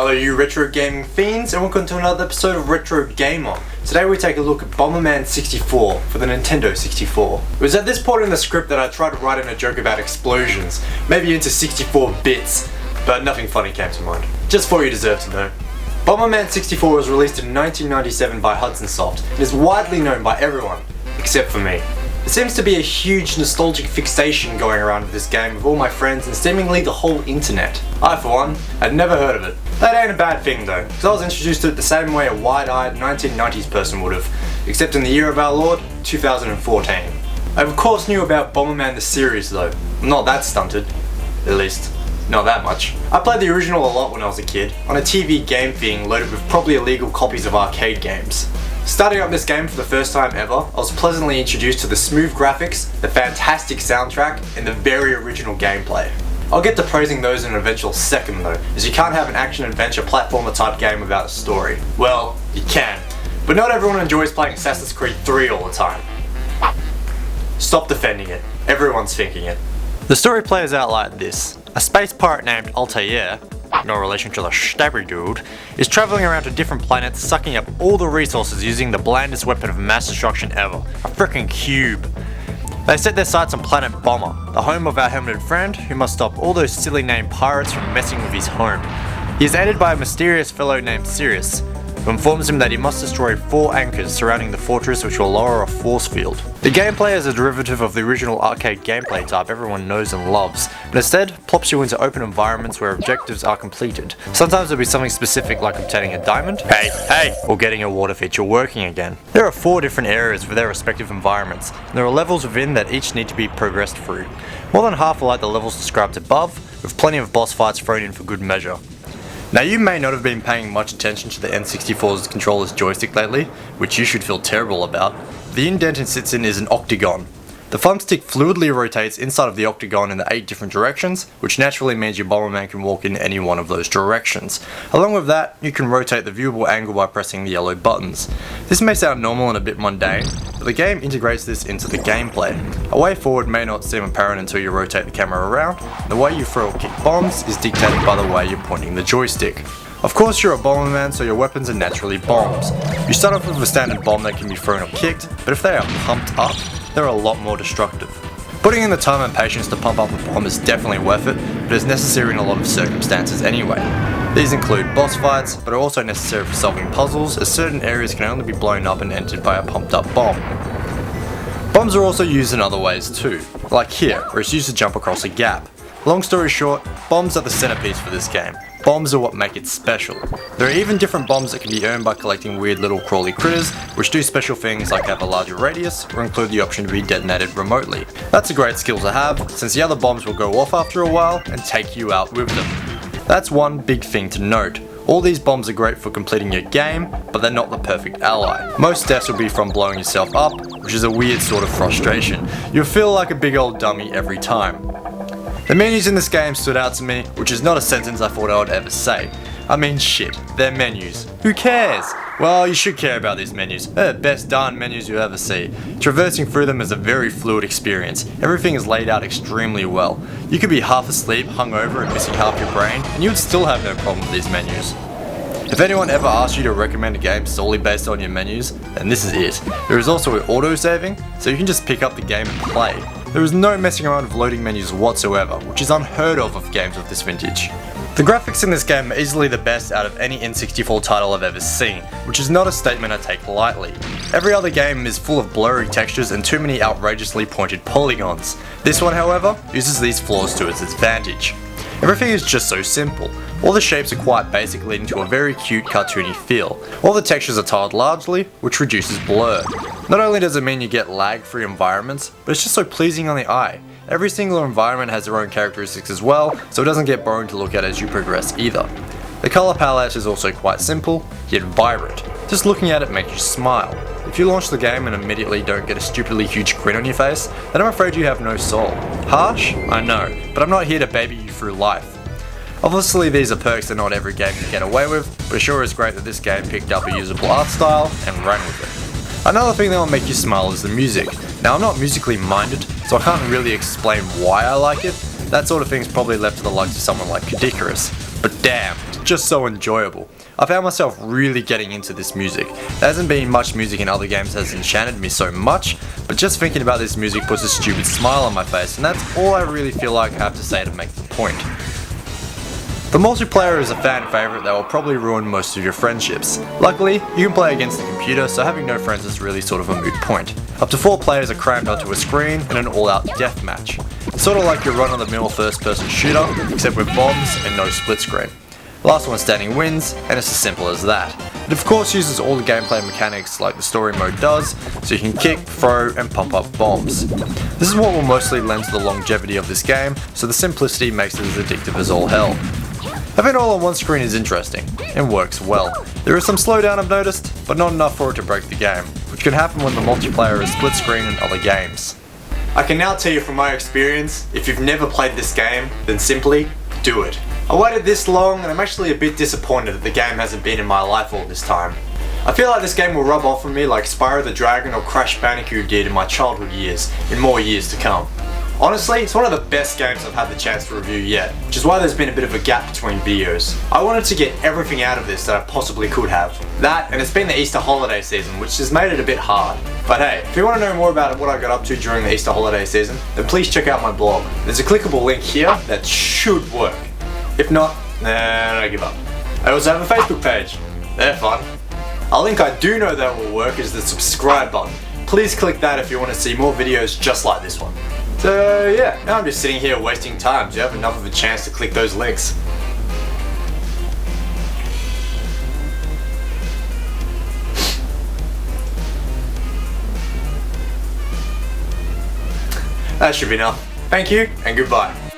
Hello you retro gaming fiends, and welcome to another episode of Retro Game On. Today we take a look at Bomberman 64 for the Nintendo 64. It was at this point in the script that I tried to write in a joke about explosions, maybe into 64 bits, but nothing funny came to mind. Just what you deserve to know. Bomberman 64 was released in 1997 by Hudson Soft and is widely known by everyone, except for me. There seems to be a huge nostalgic fixation going around with this game with all my friends and seemingly the whole internet. I, for one, had never heard of it. That ain't a bad thing though, because I was introduced to it the same way a wide-eyed 1990s person would have, except in the year of our Lord, 2014. I of course knew about Bomberman the series though. I'm not that stunted. At least, not that much. I played the original a lot when I was a kid, on a TV game thing loaded with probably illegal copies of arcade games. Starting up this game for the first time ever, I was pleasantly introduced to the smooth graphics, the fantastic soundtrack, and the very original gameplay. I'll get to praising those in an eventual second though, as you can't have an action-adventure platformer type game without a story. Well, you can, but not everyone enjoys playing Assassin's Creed 3 all the time. Stop defending it, everyone's thinking it. The story plays out like this. A space pirate named Altair, no relation to the stabby dude, is travelling around to different planets sucking up all the resources using the blandest weapon of mass destruction ever, a frickin' cube. They set their sights on planet Bomber, the home of our helmeted friend who must stop all those silly named pirates from messing with his home. He is aided by a mysterious fellow named Sirius, who informs him that he must destroy 4 anchors surrounding the fortress which will lower a force field. The gameplay is a derivative of the original arcade gameplay type everyone knows and loves, but instead plops you into open environments where objectives are completed. Sometimes it'll be something specific like obtaining a diamond, hey, or getting a water feature working again. There are 4 different areas with their respective environments, and there are levels within that each need to be progressed through. More than half are like the levels described above, with plenty of boss fights thrown in for good measure. Now you may not have been paying much attention to the N64's controller's joystick lately, which you should feel terrible about. The indent it sits in is an octagon. The thumbstick fluidly rotates inside of the octagon in the 8 different directions, which naturally means your Bomberman can walk in any one of those directions. Along with that, you can rotate the viewable angle by pressing the yellow buttons. This may sound normal and a bit mundane, but the game integrates this into the gameplay. A way forward may not seem apparent until you rotate the camera around. The way you throw or kick bombs is dictated by the way you're pointing the joystick. Of course you're a Bomberman, so your weapons are naturally bombs. You start off with a standard bomb that can be thrown or kicked, but if they are pumped up, they're a lot more destructive. Putting in the time and patience to pump up a bomb is definitely worth it, but is necessary in a lot of circumstances anyway. These include boss fights, but are also necessary for solving puzzles, as certain areas can only be blown up and entered by a pumped up bomb. Bombs are also used in other ways too, like here, where it's used to jump across a gap. Long story short, bombs are the centerpiece for this game. Bombs are what make it special. There are even different bombs that can be earned by collecting weird little crawly critters, which do special things like have a larger radius, or include the option to be detonated remotely. That's a great skill to have, since the other bombs will go off after a while and take you out with them. That's one big thing to note. All these bombs are great for completing your game, but they're not the perfect ally. Most deaths will be from blowing yourself up, which is a weird sort of frustration. You'll feel like a big old dummy every time. The menus in this game stood out to me, which is not a sentence I thought I would ever say. I mean shit, they're menus. Who cares? Well, you should care about these menus. They're the best darn menus you'll ever see. Traversing through them is a very fluid experience. Everything is laid out extremely well. You could be half asleep, hungover, and missing half your brain, and you would still have no problem with these menus. If anyone ever asks you to recommend a game solely based on your menus, then this is it. There is also auto-saving, so you can just pick up the game and play. There is no messing around with loading menus whatsoever, which is unheard of games of this vintage. The graphics in this game are easily the best out of any N64 title I've ever seen, which is not a statement I take lightly. Every other game is full of blurry textures and too many outrageously pointed polygons. This one, however, uses these flaws to its advantage. Everything is just so simple. All the shapes are quite basic, leading to a very cute cartoony feel. All the textures are tiled largely, which reduces blur. Not only does it mean you get lag-free environments, but it's just so pleasing on the eye. Every single environment has their own characteristics as well, so it doesn't get boring to look at as you progress either. The colour palette is also quite simple, yet vibrant. Just looking at it makes you smile. If you launch the game and immediately don't get a stupidly huge grin on your face, then I'm afraid you have no soul. Harsh? I know, but I'm not here to baby you through life. Obviously these are perks that not every game can get away with, but it sure is great that this game picked up a usable art style and ran with it. Another thing that will make you smile is the music. Now I'm not musically minded, so I can't really explain why I like it. That sort of thing's probably left to the likes of someone like Kadikarus. but damn, just so enjoyable. I found myself really getting into this music. There hasn't been much music in other games that has enchanted me so much, but just thinking about this music puts a stupid smile on my face, and that's all I really feel like I have to say to make the point. The multiplayer is a fan favourite that will probably ruin most of your friendships. Luckily, you can play against the computer, so having no friends is really sort of a moot point. Up to 4 players are crammed onto a screen in an all-out deathmatch. It's sort of like your run-of-the-mill first-person shooter, except with bombs and no split screen. Last one standing wins, and it's as simple as that. It of course uses all the gameplay mechanics like the story mode does, so you can kick, throw, and pump up bombs. This is what will mostly lend to the longevity of this game, so the simplicity makes it as addictive as all hell. Having it all on one screen is interesting, and works well. There is some slowdown I've noticed, but not enough for it to break the game, which can happen when the multiplayer is split screen in other games. I can now tell you from my experience, if you've never played this game, then simply do it. I waited this long and I'm actually a bit disappointed that the game hasn't been in my life all this time. I feel like this game will rub off on me like Spyro the Dragon or Crash Bandicoot did in my childhood years, in more years to come. Honestly, it's one of the best games I've had the chance to review yet, which is why there's been a bit of a gap between videos. I wanted to get everything out of this that I possibly could have. That, and it's been the Easter holiday season, which has made it a bit hard. But hey, if you want to know more about what I got up to during the Easter holiday season, then please check out my blog. There's a clickable link here that should work. If not, I give up. I also have a Facebook page. They're fun. A link I do know that will work is the subscribe button. Please click that if you want to see more videos just like this one. So yeah, now I'm just sitting here wasting time. Do you have enough of a chance to click those links? That should be enough. Thank you and goodbye.